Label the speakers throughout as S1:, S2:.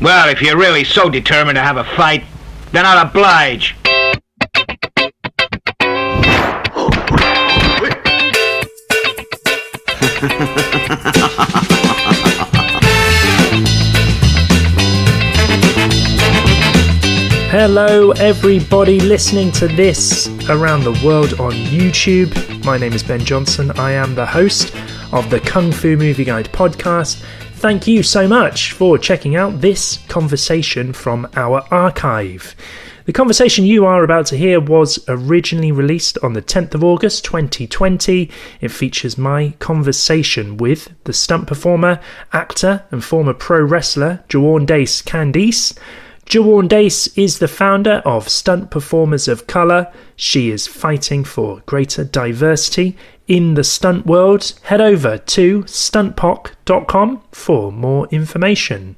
S1: Well, if you're really so determined to have a fight, then I'll oblige.
S2: Hello everybody listening to this around the world on YouTube. My name is Ben Johnson. I am the host of the Kung Fu Movie Guide podcast. Thank you so much for checking out this conversation from our archive. The conversation you are about to hear was originally released on the 10th of August 2020. It features my conversation with the stunt performer, actor and former pro wrestler Jwaundace Candece. Jwaundace is the founder of Stunt Performers of Colour. She is fighting for greater diversity in the stunt world. Head over to stuntpoc.com for more information.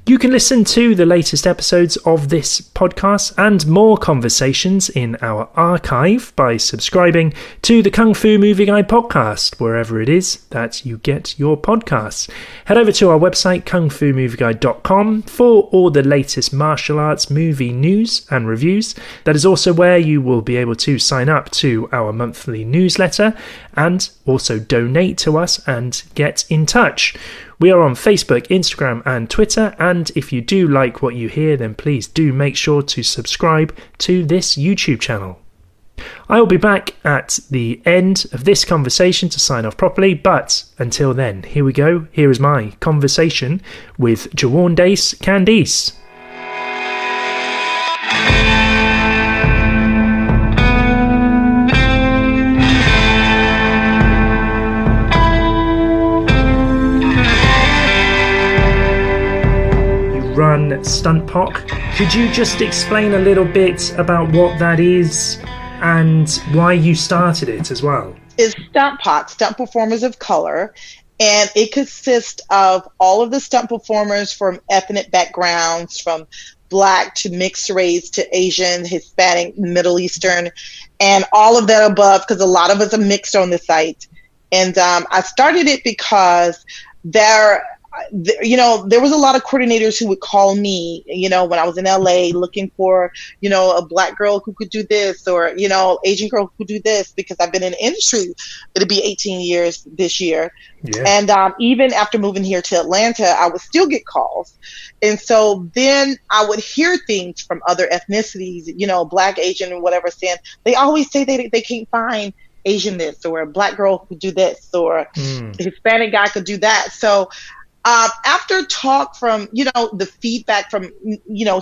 S2: You can listen to the latest episodes of this podcast and more conversations in our archive by subscribing to the Kung Fu Movie Guide podcast, wherever it is that you get your podcasts. Head over to our website, kungfumovieguide.com, for all the latest martial arts movie news and reviews. That is also where you will be able to sign up to our monthly newsletter and also donate to us and get in touch. We are on Facebook, Instagram and Twitter, and if you do like what you hear, then please do make sure to subscribe to this YouTube channel. I will be back at the end of this conversation to sign off properly, but until then, here we go. Here is my conversation with Jwaundace Candece. Run StuntPoc. Could you just explain a little bit about what that is and why you started it as well?
S3: It's StuntPoc, Stunt Performers of Color, and it consists of all of the stunt performers from ethnic backgrounds, from Black to mixed race to Asian, Hispanic, Middle Eastern, and all of that above, because a lot of us are mixed on the site. And I started it because there was a lot of coordinators who would call me, when I was in LA looking for, a Black girl who could do this, or, Asian girl who could do this, because I've been in the industry. It'll be 18 years this year. Yeah. And even after moving here to Atlanta, I would still get calls. And so then I would hear things from other ethnicities, Black, Asian, and whatever, saying they always say they can't find Asian this, or a Black girl who could do this, or a Hispanic guy could do that. So after talk from, the feedback from,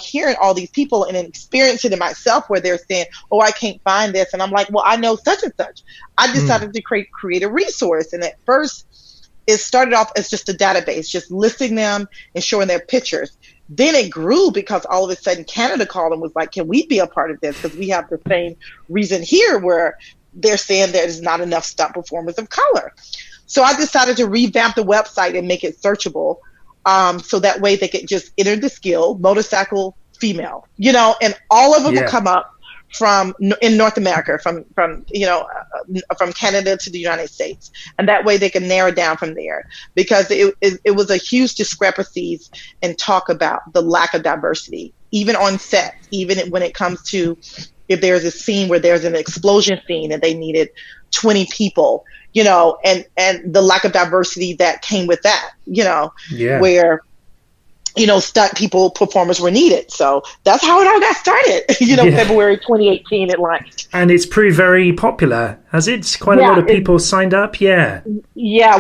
S3: hearing all these people and experiencing it myself, where they're saying, oh, I can't find this. And I'm like, well, I know such and such. I decided to create a resource. And at first, it started off as just a database, just listing them and showing their pictures. Then it grew because all of a sudden Canada called and was like, can we be a part of this? Because we have the same reason here where they're saying there's not enough stunt performers of color. So I decided to revamp the website and make it searchable, so that way they could just enter the skill, motorcycle female, and all of them will come up in North America, from Canada to the United States. And that way they can narrow down from there, because it was a huge discrepancies and talk about the lack of diversity, even on set, even when it comes to if there's a scene where there's an explosion scene and they needed 20 people, and the lack of diversity that came with that, where, stunt people, performers were needed. So that's how it all got started, February 2018 it launched.
S2: And it's proved very popular, has it? Quite a lot of people signed up, Yeah,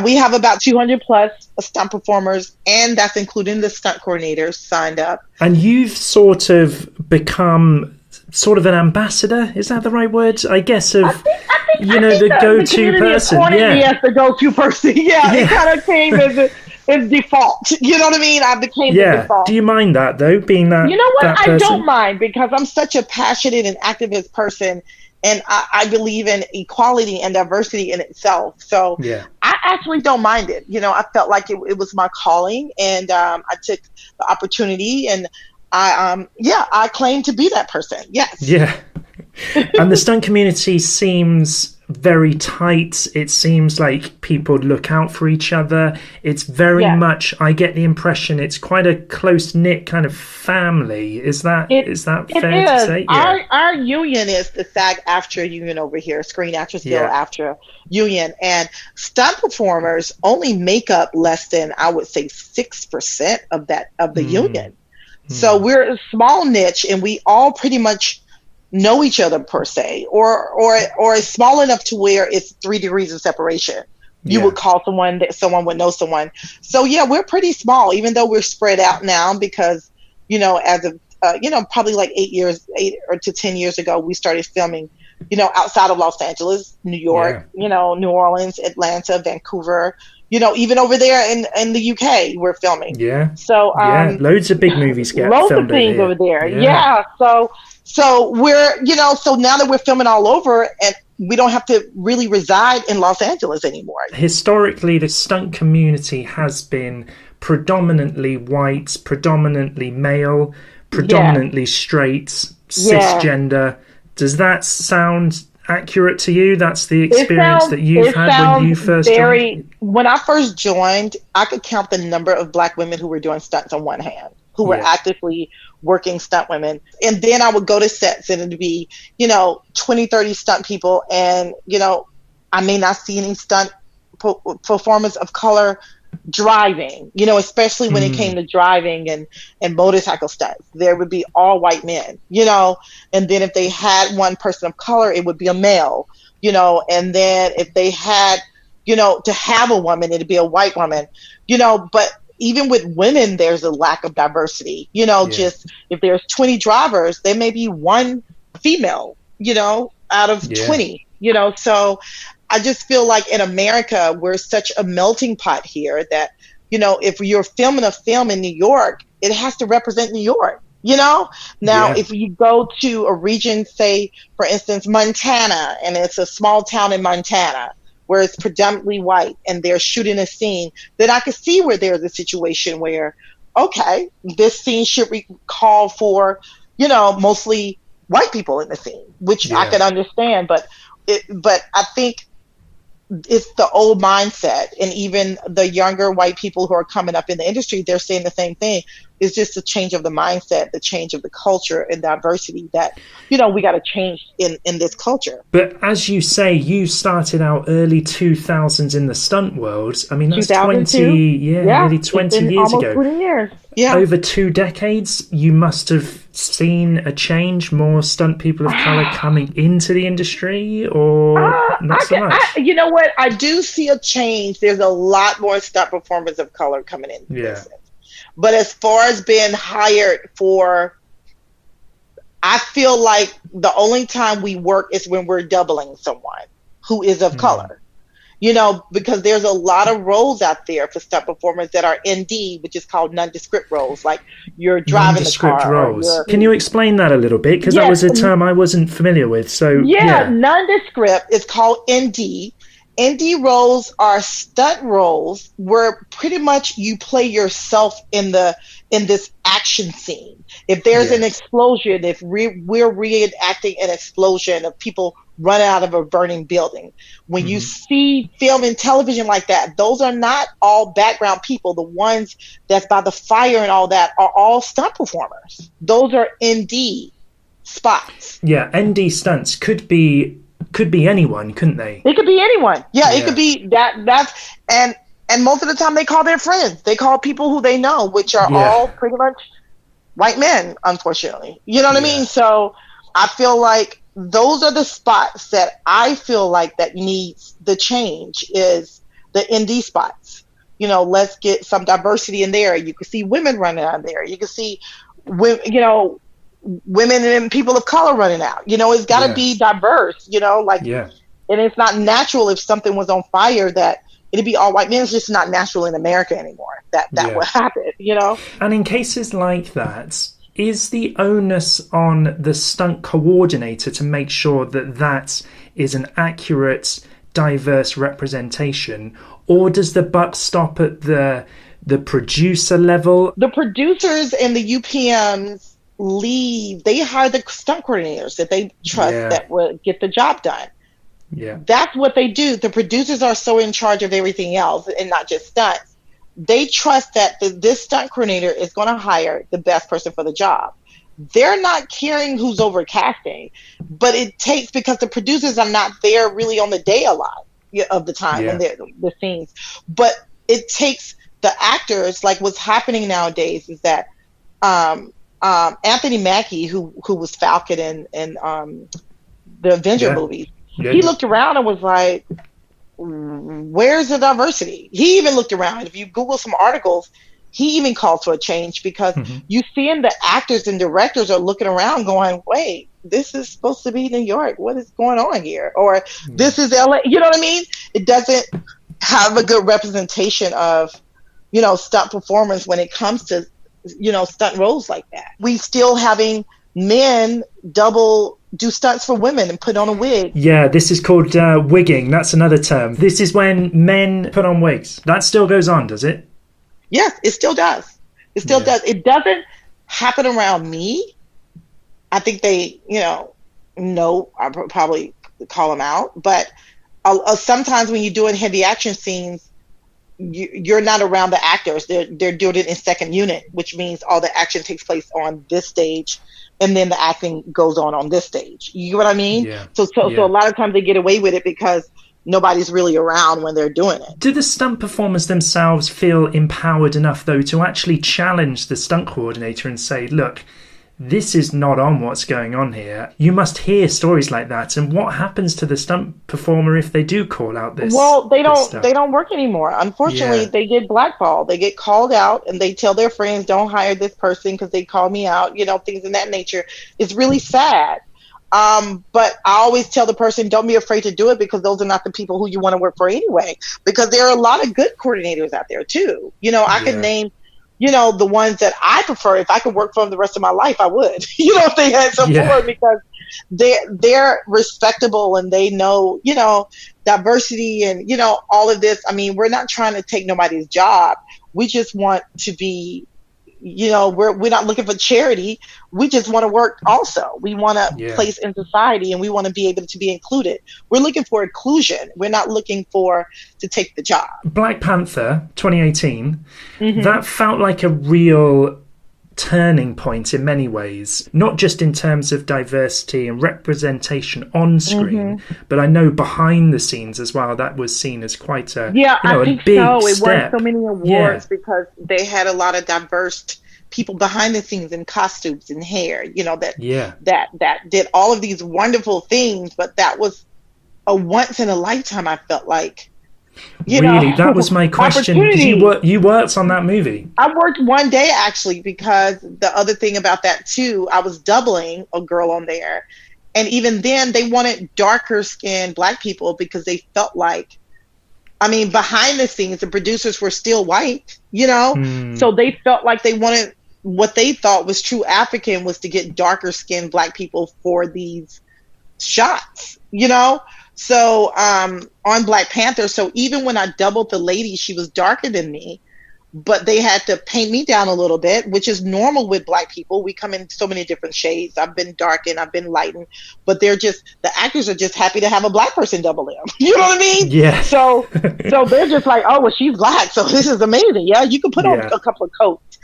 S3: we have about 200 plus stunt performers, and that's including the stunt coordinators signed up.
S2: And you've sort of become sort of an ambassador, is that the right word? I guess I think the go-to person.
S3: Yes, the go-to person. Yeah, it kind of came as default. You know what I mean? I became the default.
S2: Do you mind that though, being that?
S3: You know what? I don't mind, because I'm such a passionate and activist person, and I believe in equality and diversity in itself. So I actually don't mind it. I felt like it was my calling, and I took the opportunity, and I claim to be that person. Yes.
S2: Yeah. And the stunt community seems very tight. It seems like people look out for each other. It's very much, I get the impression it's quite a close-knit kind of family. Is that fair to say?
S3: Yeah. Our union is the SAG-AFTRA union over here, Screen Actors Guild AFTRA union, and stunt performers only make up less than, I would say, 6% of the union. So we're a small niche, and we all pretty much know each other per se, or small enough to where it's 3 degrees of separation. You would call someone that someone would know someone. So we're pretty small, even though we're spread out now because, as of, probably like 8 or to 10 years ago, we started filming, outside of Los Angeles, New York, New Orleans, Atlanta, Vancouver, even over there in the UK, we're filming. So,
S2: loads of big movies get
S3: loads
S2: filmed
S3: of things over there. So we're, so now that we're filming all over, and we don't have to really reside in Los Angeles anymore.
S2: Historically, the stunt community has been predominantly white, predominantly male, predominantly straight, cisgender. Does that sound accurate to you? That's the experience that you've had when you first joined?
S3: When I first joined, I could count the number of Black women who were doing stunts on one hand, who were actively working stunt women. And then I would go to sets and it'd be, 20, 30 stunt people. And, I may not see any stunt performers of color driving, especially when it came to driving and motorcycle stunts. There would be all white men, and then if they had one person of color, it would be a male, and then if they had, to have a woman, it'd be a white woman, but even with women, there's a lack of diversity, just if there's 20 drivers, there may be one female, out of 20, so I just feel like in America, we're such a melting pot here that, if you're filming a film in New York, it has to represent New York, Now, if you go to a region, say, for instance, Montana, and it's a small town in Montana where it's predominantly white and they're shooting a scene, then I could see where there's a situation where, okay, this scene should call for, mostly white people in the scene, which I can understand. But I think it's the old mindset, and even the younger white people who are coming up in the industry, they're saying the same thing. It's just a change of the mindset, the change of the culture and diversity that, we got to change in this culture.
S2: But as you say, you started out early 2000s in the stunt world. I mean, that's nearly 20 years ago.
S3: 20 years.
S2: Over 2 decades, you must have seen a change, more stunt people of color coming into the industry, or not so much?
S3: You know what? I do see a change. There's a lot more stunt performers of color coming in. But as far as being hired for, I feel like the only time we work is when we're doubling someone who is of color. Because there's a lot of roles out there for stunt performers that are ND, which is called nondescript roles, like you're driving the car.
S2: Roles. Can you explain that a little bit? Because that was a term I wasn't familiar with. So
S3: nondescript is called ND. ND roles are stunt roles where pretty much you play yourself in this action scene. If there's an explosion, if we're reenacting an explosion of people running out of a burning building. When you see film and television like that, those are not all background people. The ones that's by the fire and all that are all stunt performers. Those are ND spots.
S2: Yeah, ND stunts could be anyone, couldn't they?
S3: It could be anyone. It could be that's and most of the time they call their friends. They call people who they know, which are all pretty much white men, unfortunately. You know what I mean? So I feel like those are the spots that I feel like that needs the change, is the ND spots. Let's get some diversity in there. You can see women running out there. You can see women and people of color running out. It's got to be diverse, and it's not natural if something was on fire that it'd be all white men. It's just not natural in America anymore. That would happen,
S2: And in cases like that, is the onus on the stunt coordinator to make sure that is an accurate, diverse representation, or does the buck stop at the producer level?
S3: The producers and the UPMs leave. They hire the stunt coordinators that they trust that will get the job done.
S2: Yeah.
S3: That's what they do. The producers are so in charge of everything else and not just stunts. They trust that this stunt coordinator is going to hire the best person for the job. They're not caring who's over casting, but it takes, because the producers are not there really on the day a lot of the time when they're the scenes. But it takes the actors, like what's happening nowadays is that Anthony Mackie, who was Falcon in the Avenger movies, he looked around and was like, where's the diversity? He even looked around. If you Google some articles, he even called for a change, because you seeing the actors and directors are looking around going, wait, this is supposed to be New York. What is going on here? Or this is LA. You know what I mean? It doesn't have a good representation of, stunt performers when it comes to, stunt roles like that. We still having men do stunts for women and put on a wig.
S2: Yeah, this is called wigging. That's another term. This is when men put on wigs. That still goes on, does it?
S3: Yes, it still does. It still does. It doesn't happen around me. I think they, know, I probably call them out. But sometimes when you're doing heavy action scenes, you're not around the actors. They're doing it in second unit, which means all the action takes place on this stage, and then the acting goes on this stage. You know what I mean?
S2: Yeah.
S3: So a lot of times they get away with it because nobody's really around when they're doing it.
S2: Do the stunt performers themselves feel empowered enough, though, to actually challenge the stunt coordinator and say, look, this is not on what's going on here? You must hear stories like that. And what happens to the stunt performer if they do call out this?
S3: Well, they don't work anymore. Unfortunately, they get blackballed. They get called out, and they tell their friends, don't hire this person because they called me out, things of that nature. It's really sad. But I always tell the person, don't be afraid to do it, because those are not the people who you want to work for anyway, because there are a lot of good coordinators out there too. I could name, the ones that I prefer. If I could work for them the rest of my life, I would, if they had support, because they're respectable and they know, diversity and, all of this. I mean, we're not trying to take nobody's job. We just want to be, we're not looking for charity. We just want to work also. We want to place in society, and we want to be able to be included. We're looking for inclusion. We're not looking to take the job.
S2: Black Panther 2018, that felt like a real turning point in many ways, not just in terms of diversity and representation on screen, but I know behind the scenes as well, that was seen as quite a
S3: I think
S2: a big
S3: so. It
S2: step.
S3: won so many awards because they had a lot of diverse people behind the scenes in costumes and hair, that did all of these wonderful things. But that was a once in a lifetime, I felt like.
S2: Really? That was my question. You worked on that movie?
S3: I worked one day, actually, because the other thing about that, too, I was doubling a girl on there. And even then, they wanted darker skinned Black people because they felt like, behind the scenes, the producers were still white, So they felt like they wanted, what they thought was true African was to get darker skinned Black people for these shots, So on Black Panther, so even when I doubled the lady, she was darker than me, but they had to paint me down a little bit, which is normal with Black people. We come in so many different shades. I've been darkened, I've been lightened, but the actors are just happy to have a Black person double them. You know what I mean?
S2: Yeah.
S3: So they're just like, oh, well, she's Black, so this is amazing. Yeah, you can put on a couple of coats,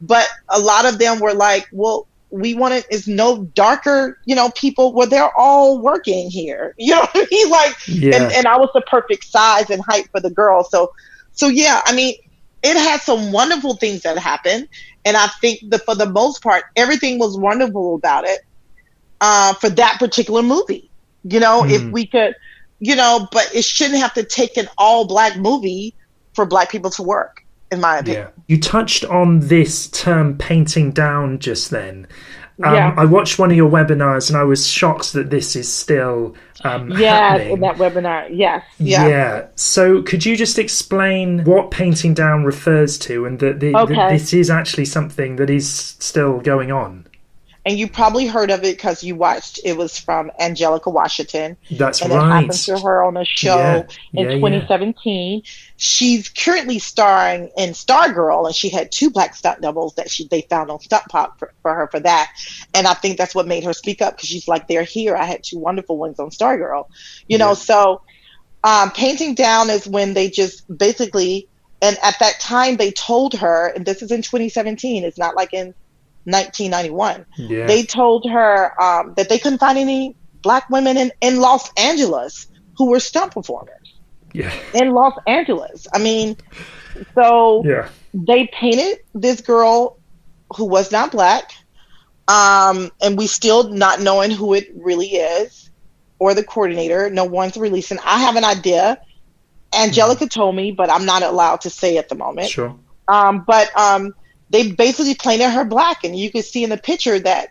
S3: but a lot of them were like, well, we wanted is no darker, people. Well, they're all working here. You know what I mean? Like, and I was the perfect size and height for the girl. So yeah, it had some wonderful things that happened. And I think for the most part, everything was wonderful about it for that particular movie. If we could, but it shouldn't have to take an all Black movie for Black people to work. In my opinion.
S2: You touched on this term painting down just then. I watched one of your webinars and I was shocked that this is still happening.
S3: In that webinar, yes.
S2: Yeah. So could you just explain what painting down refers to, and that this is actually something that is still going on?
S3: And you probably heard of it because you watched, it was from Angelica Washington.
S2: That's
S3: and
S2: right.
S3: it happened to her on a show in 2017. She's currently starring in Stargirl, and she had 2 black stunt doubles that they found on Stunt Pop for her for that. And I think that's what made her speak up, because she's like, they're here. I had 2 wonderful ones on Stargirl. You know, so Painting Down is when they just basically, and at that time they told her, and this is in 2017, it's not like in 1991. They told her that they couldn't find any black women in Los Angeles who were stunt performers. In Los Angeles. I mean, so they painted this girl who was not black, and we still not knowing who it really is, or the coordinator. No one's releasing. I have an idea. Angelica told me, but I'm not allowed to say at the moment.
S2: Sure.
S3: They basically painted her black, and you could see in the picture that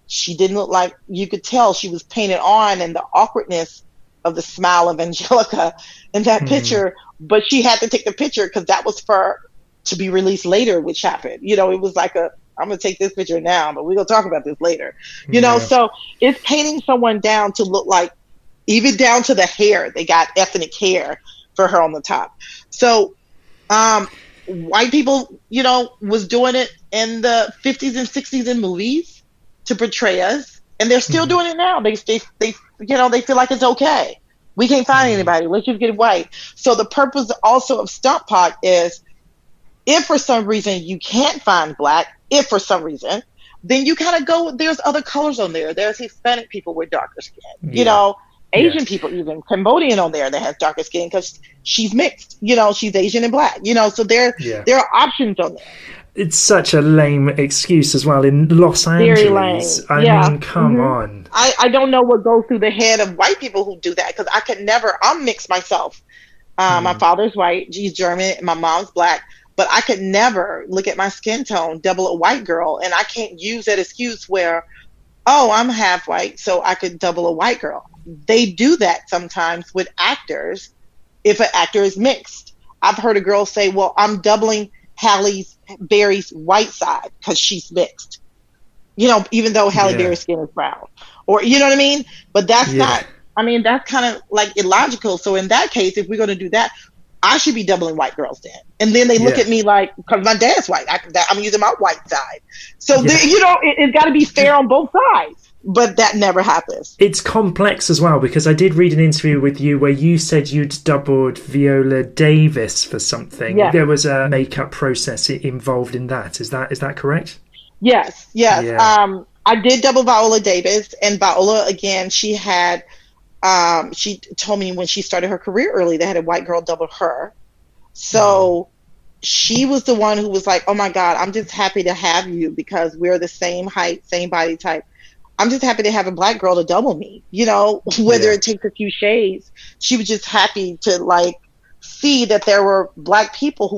S3: she didn't look like, you could tell she was painted on, and the awkwardness of the smile of Angelica in that picture. But she had to take the picture because that was to be released later, which happened. You know, it was like I'm going to take this picture now, but we're going to talk about this later. You know, so it's painting someone down to look like, even down to the hair, they got ethnic hair for her on the top. So, white people, you know, was doing it in the 50s and 60s in movies to portray us, and they're still doing it now. They you know, they feel like it's okay. We can't find anybody. Let's just get white. So the purpose also of Stunt Park is, if for some reason you can't find black, if for some reason, then you kind of go, there's other colors on there. There's Hispanic people with darker skin, you know, Asian people, even Cambodian on there that has darker skin because she's mixed, you know, she's Asian and black, you know, so there are options on there.
S2: It's such a lame excuse as well in Los Angeles. I mean, come on.
S3: I don't know what goes through the head of white people who do that, because I could never, I'm mixed myself. My father's white, he's German, and my mom's black, but I could never look at my skin tone, double a white girl, and I can't use that excuse where, oh, I'm half white, so I could double a white girl. They do that sometimes with actors if an actor is mixed. I've heard a girl say, well, I'm doubling Halle Berry's white side because she's mixed. You know, even though Halle Berry's skin is brown. Or, you know what I mean? But that's not, I mean, that's kind of like illogical. So in that case, if we're going to do that, I should be doubling white girls then. And then they look at me like, because my dad's white, I'm using my white side. So, you know, it's got to be fair on both sides. But that never happens.
S2: It's complex as well, because I did read an interview with you where you said you'd doubled Viola Davis for something. Yeah. There was a makeup process involved in that. Is that correct?
S3: Yes. Yeah. I did double Viola Davis, and Viola, again, she had, she told me when she started her career early, they had a white girl double her. So she was the one who was like, oh my God, I'm just happy to have you because we're the same height, same body type. I'm just happy to have a black girl to double me, you know, whether it takes a few shades. She was just happy to like see that there were black people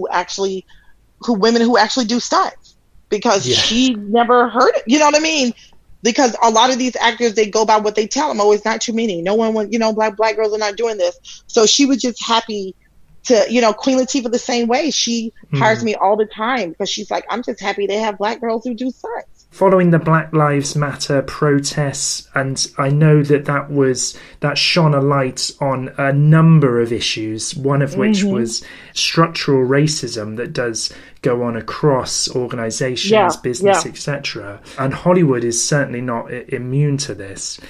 S3: women who actually do stunts, because she never heard it. You know what I mean? Because a lot of these actors, they go by what they tell them. Oh, it's not too many. No one, you know, black girls are not doing this. So she was just happy to, you know, Queen Latifah the same way. She hires me all the time because she's like, I'm just happy they have black girls who do stunts.
S2: Following the Black Lives Matter protests, and I know that shone a light on a number of issues, one of which was structural racism that does go on across organizations, business, etc. And Hollywood is certainly not immune to this.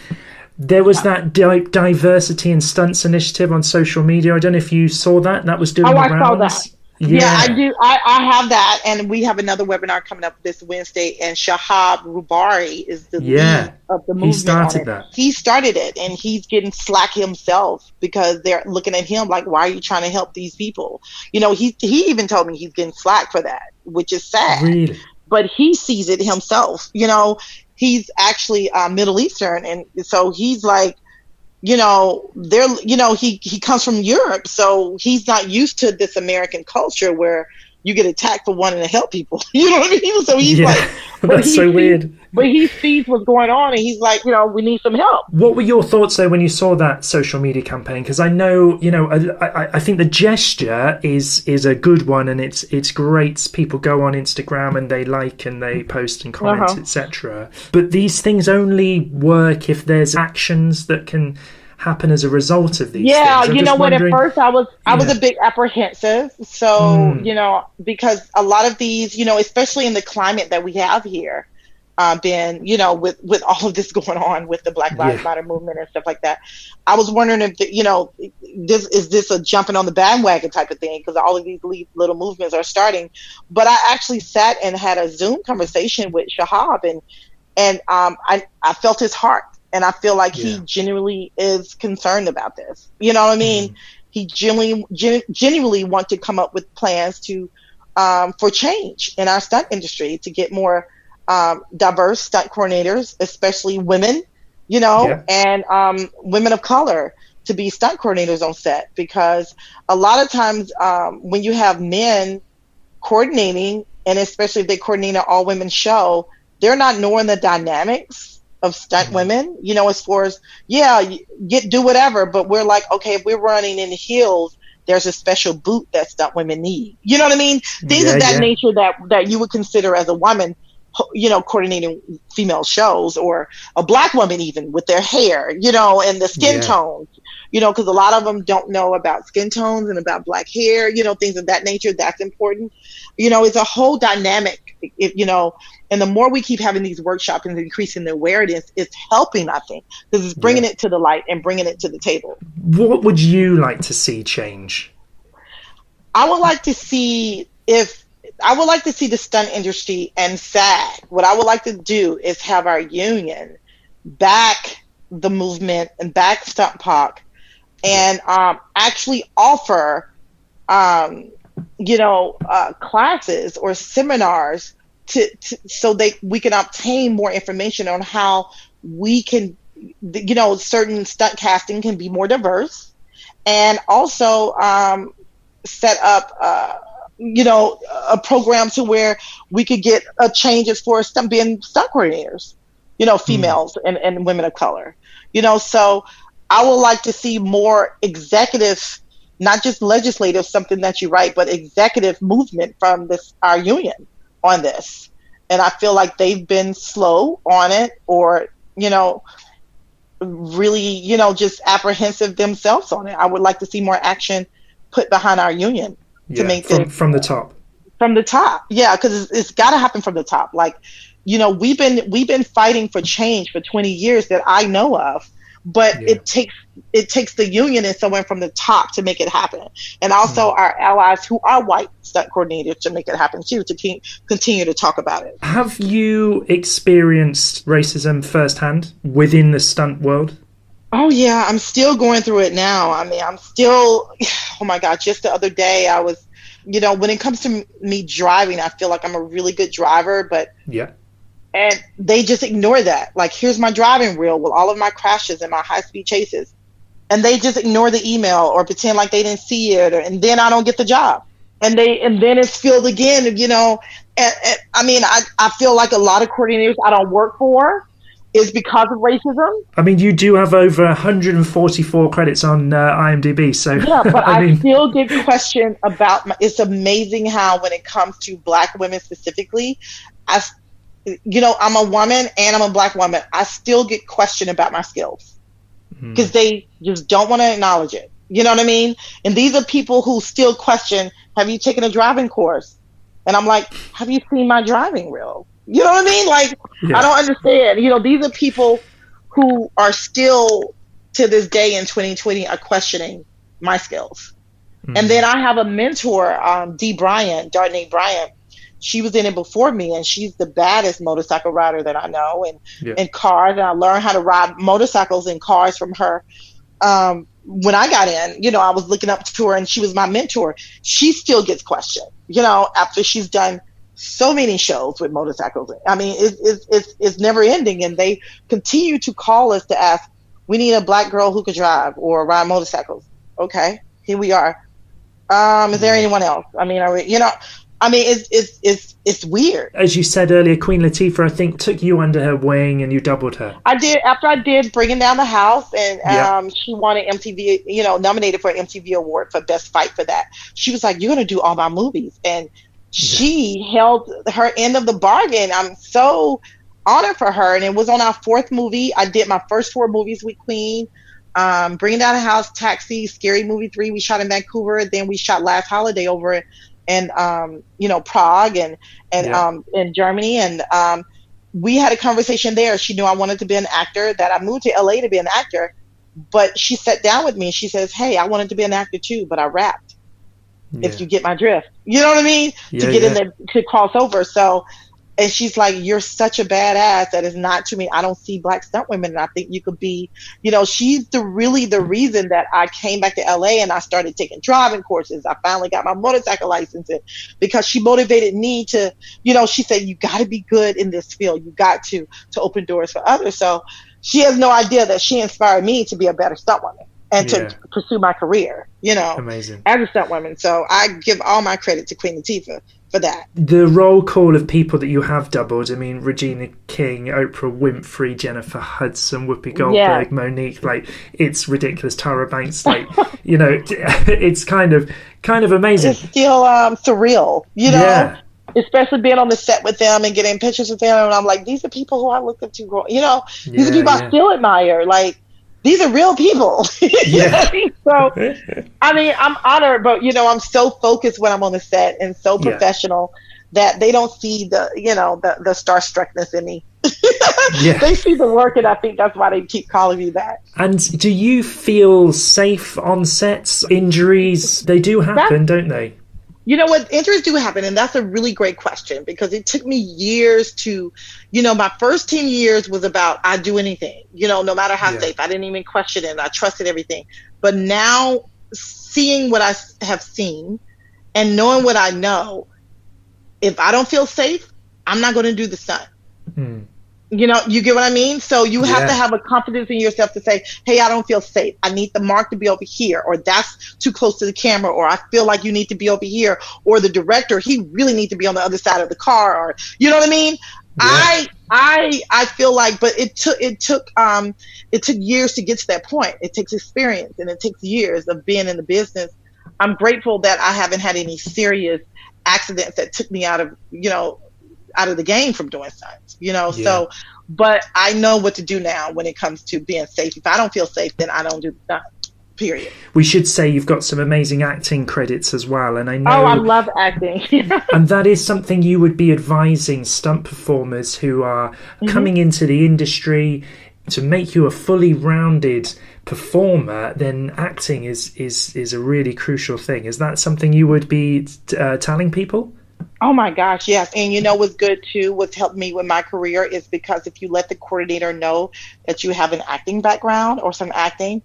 S2: There was that diversity in stunts initiative on social media. I don't know if you saw that. That was doing the rounds.
S3: I saw that. Yeah, I do. I have that, and we have another webinar coming up this Wednesday. And Shahab Rubari is the lead of the movement. He started it, and he's getting slack himself because they're looking at him like, "Why are you trying to help these people?" You know, he even told me he's getting slack for that, which is sad. Really? But he sees it himself. You know, he's actually Middle Eastern, and so he's like, you know, he comes from Europe, so he's not used to this American culture where you get attacked for wanting to help people. You know what I mean? So he's like,
S2: that's so weird.
S3: but he sees what's going on, and he's like, we need some help.
S2: What were your thoughts though when you saw that social media campaign? Because I know, I think the gesture is a good one, and it's great. People go on Instagram and they like and they post and comment, etc. But these things only work if there's actions that can happen as a result of these things.
S3: You know what, at first I was a bit apprehensive. So, because a lot of these, especially in the climate that we have here, been, with all of this going on with the Black Lives Matter movement and stuff like that, I was wondering if, this a jumping on the bandwagon type of thing, because all of these little movements are starting. But I actually sat and had a Zoom conversation with Shahab, and I felt his heart. And I feel like he genuinely is concerned about this. You know what I mean? He genuinely want to come up with plans to for change in our stunt industry, to get more diverse stunt coordinators, especially women, and women of color to be stunt coordinators on set. Because a lot of times when you have men coordinating, and especially if they coordinate an all-women show, they're not knowing the dynamics of stunt women, as far as, do whatever. But we're like, okay, if we're running in heels, there's a special boot that stunt women need. You know what I mean? Things of that nature that you would consider as a woman, coordinating female shows, or a Black woman even with their hair, and the skin tones, because a lot of them don't know about skin tones and about Black hair, things of that nature. That's important. It's a whole dynamic, and the more we keep having these workshops and increasing the awareness, it's helping, I think, because it's bringing it to the light and bringing it to the table.
S2: What would you like to see change?
S3: I would like to see the stunt industry and SAG. What I would like to do is have our union back the movement and back Stunt Park, and actually offer, classes or seminars so we can obtain more information on how we can, certain stunt casting can be more diverse, and also set up, a program to where we could get a change as far as being stunt coordinators, females and women of color, so I would like to see more executive, not just legislative, something that you write, but executive movement from our union on this. And I feel like they've been slow on it, or, really, just apprehensive themselves on it. I would like to see more action put behind our union to make
S2: from the top.
S3: From the top, because it's got to happen from the top. Like, we've been fighting for change for 20 years that I know of, but it takes the union and someone from the top to make it happen, and also our allies who are white stunt coordinators to make it happen too, to continue to talk about it. Have
S2: you experienced racism firsthand within the stunt world?
S3: Oh yeah, I'm still going through it now. I mean, I'm still, oh my God, just the other day I was, when it comes to me driving, I feel like I'm a really good driver, but and they just ignore that. Like, here's my driving reel with all of my crashes and my high-speed chases. And they just ignore the email or pretend like they didn't see it, and then I don't get the job. And then it's filled again, and I mean, I feel like a lot of coordinators I don't work for is because of racism. I
S2: mean, you do have over 144 credits on IMDb, so...
S3: Yeah, but I still get questioned about it's amazing how when it comes to Black women specifically, I'm a woman and I'm a Black woman. I still get questioned about my skills because they just don't want to acknowledge it. You know what I mean? And these are people who still question, have you taken a driving course? And I'm like, have you seen my driving reel? You know what I mean? Like, I don't understand. These are people who are still, to this day in 2020, are questioning my skills. And then I have a mentor, Darnay Bryant. She was in it before me, and she's the baddest motorcycle rider that I know, and in cars. And I learned how to ride motorcycles in cars from her. When I got in, I was looking up to her, and she was my mentor. She still gets questioned, after she's done so many shows with motorcycles. I mean, it's never ending, and they continue to call us to ask, we need a Black girl who could drive or ride motorcycles. Okay, here we are. Is there anyone else? I mean, I mean, it's weird.
S2: As you said earlier, Queen Latifah, I think, took you under her wing and you doubled her.
S3: I did, after I did Bringing Down the House, and she won an MTV, nominated for an MTV award for Best Fight for that. She was like, "You're going to do all my movies." And she held her end of the bargain. I'm so honored for her. And it was on our 4th movie. I did my first 4 movies with Queen. Bringing Down the House, Taxi, Scary Movie 3, we shot in Vancouver. Then we shot Last Holiday over in Prague and in Germany. And we had a conversation there. She knew I wanted to be an actor, that I moved to LA to be an actor. But she sat down with me and she says, "Hey, I wanted to be an actor too, but I rapped." If you get my drift, you know what I mean? To get in there, to cross over. So, and she's like, "You're such a badass. That is not to me. I don't see black stunt women, and I think you could be," she's really the reason that I came back to LA and I started taking driving courses. I finally got my motorcycle license because she motivated me to, she said, "You got to be good in this field. You got to open doors for others." So she has no idea that she inspired me to be a better stunt woman and to pursue my career,
S2: Amazing.
S3: as a stunt woman. So I give all my credit to Queen Latifah for that.
S2: The roll call of people that you have doubled, I mean, Regina King, Oprah Winfrey, Jennifer Hudson, Whoopi Goldberg, Monique, like, it's ridiculous. Tara Banks, like, it's kind of amazing.
S3: It's still surreal,
S2: Yeah.
S3: Especially being on the set with them and getting pictures with them. And I'm like, these are people who I look up to, these are people I still admire. Like, these are real people.
S2: Yeah.
S3: So, I mean, I'm honored, but, I'm so focused when I'm on the set and so professional that they don't see the starstruckness in me. They see the work, and I think that's why they keep calling me that.
S2: And do you feel safe on sets? Injuries, they do happen, don't they?
S3: You know what? Injuries do happen, and that's a really great question because it took me years to, my first 10 years was about I do anything, no matter how safe. I didn't even question it. I trusted everything. But now seeing what I have seen and knowing what I know, if I don't feel safe, I'm not going to do the stunt. You get what I mean? So you have to have a confidence in yourself to say, "Hey, I don't feel safe. I need the mark to be over here," or "That's too close to the camera," or "I feel like you need to be over here," or "The director, he really needs to be on the other side of the car," or you know what I mean? Yeah. I feel like, but it took years to get to that point. It takes experience and it takes years of being in the business. I'm grateful that I haven't had any serious accidents that took me out of the game from doing stunts, so, but I know what to do now when it comes to being safe. If I don't feel safe, then I don't do the stunt, period.
S2: We should say you've got some amazing acting credits as well, and I know...
S3: Oh, I love acting.
S2: And that is something you would be advising stunt performers who are coming into the industry. To make you a fully rounded performer, then acting is a really crucial thing. Is that something you would be telling people?
S3: Oh my gosh, yes. And what's good too, what's helped me with my career is because if you let the coordinator know that you have an acting background or some acting,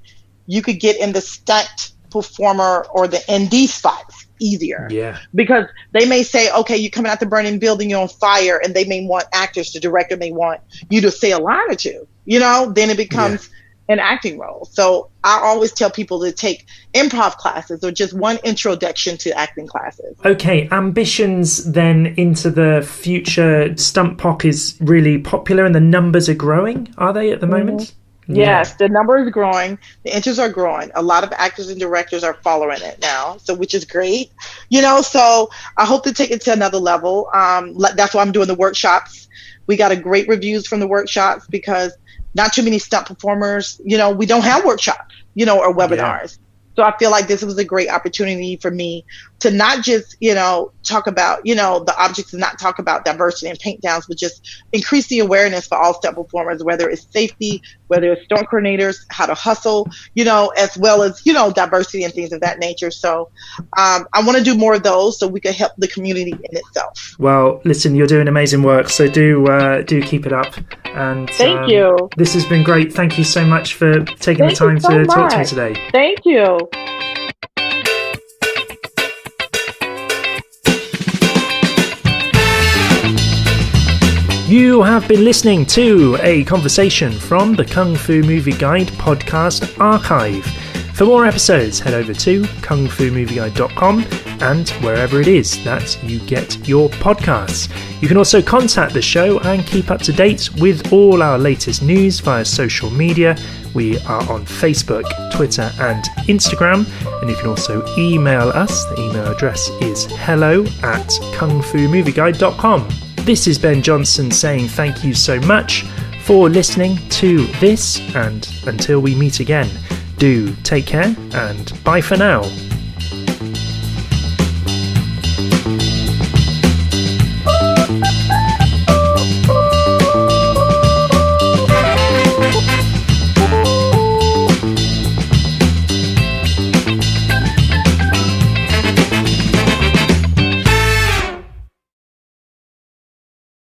S3: you could get in the stunt performer or the ND spots easier. Yeah. Because they may say, "Okay, you're coming out the burning building, you're on fire," and they may want actors, the director may want you to say a line or two, then it becomes an acting role. So I always tell people to take improv classes or just one introduction to acting classes.
S2: Okay, ambitions then into the future. Stunt POC is really popular and the numbers are growing, are they at the moment?
S3: Yes, the number is growing. The interest are growing. A lot of actors and directors are following it now, so which is great. So I hope to take it to another level. That's why I'm doing the workshops. We got a great reviews from the workshops because not too many stunt performers, we don't have workshops, or webinars. So I feel like this was a great opportunity for me to not just, talk about, the objects and not talk about diversity and paint downs, but just increase the awareness for all stunt performers, whether it's safety, whether it's stunt coordinators, how to hustle, as well as, diversity and things of that nature. So I want to do more of those so we can help the community in itself.
S2: Well, listen, you're doing amazing work. So do keep it up. And
S3: thank you.
S2: This has been great. Thank you so much for taking the time to talk to me today.
S3: Thank you.
S2: You have been listening to a conversation from the Kung Fu Movie Guide podcast archive. For more episodes, head over to kungfumovieguide.com and wherever it is that you get your podcasts. You can also contact the show and keep up to date with all our latest news via social media. We are on Facebook, Twitter and Instagram, and you can also email us. The email address is hello@kungfumovieguide.com. This is Ben Johnson saying thank you so much for listening to this, and until we meet again, do take care and bye for now.